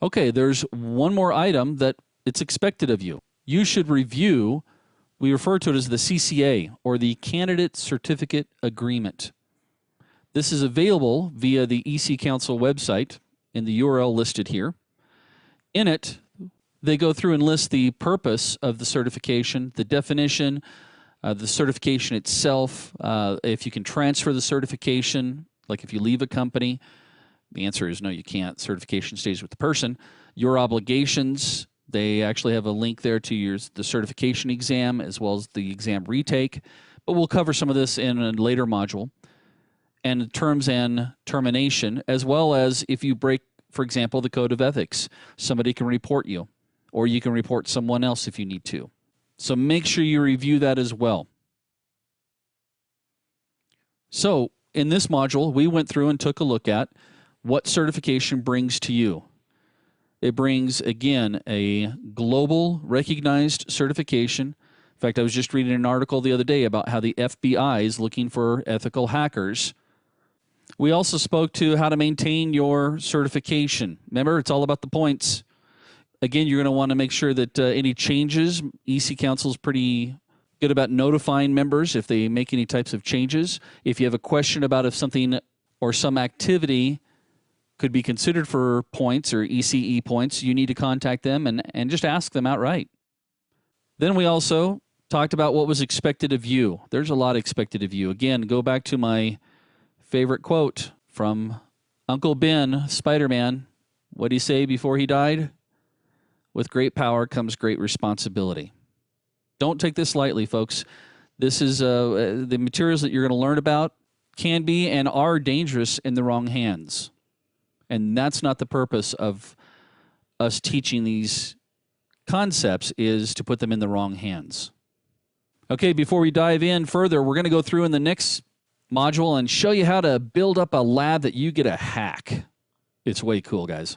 Okay, there's one more item that it's expected of you. You should review, we refer to it as the CCA, or the Candidate Certificate Agreement. This is available via the EC Council website in the URL listed here. In it, they go through and list the purpose of the certification, the definition, the certification itself, if you can transfer the certification, like if you leave a company. The answer is no, you can't. Certification stays with the person. Your obligations, they actually have a link there to the certification exam as well as the exam retake, but we'll cover some of this in a later module. And terms and termination, as well as if you break, for example, the code of ethics, somebody can report you, or you can report someone else if you need to. So make sure you review that as well. So in this module, we went through and took a look at what certification brings to you. It brings, again, a global recognized certification. In fact, I was just reading an article the other day about how the FBI is looking for ethical hackers. We also spoke to how to maintain your certification. Remember, it's all about the points. Again, you're going to want to make sure that any changes, EC Council is pretty good about notifying members if they make any types of changes. If you have a question about if something or some activity could be considered for points or ECE points, you need to contact them and just ask them outright. Then we also talked about what was expected of you. There's a lot expected of you. Again, go back to my favorite quote from Uncle Ben, Spider-Man. What did he say before he died? With great power comes great responsibility. Don't take this lightly, folks. This is the materials that you're going to learn about can be and are dangerous in the wrong hands. And that's not the purpose of us teaching these concepts, is to put them in the wrong hands. Okay, before we dive in further, we're going to go through in the next module and show you how to build up a lab that you get to hack. It's way cool, guys.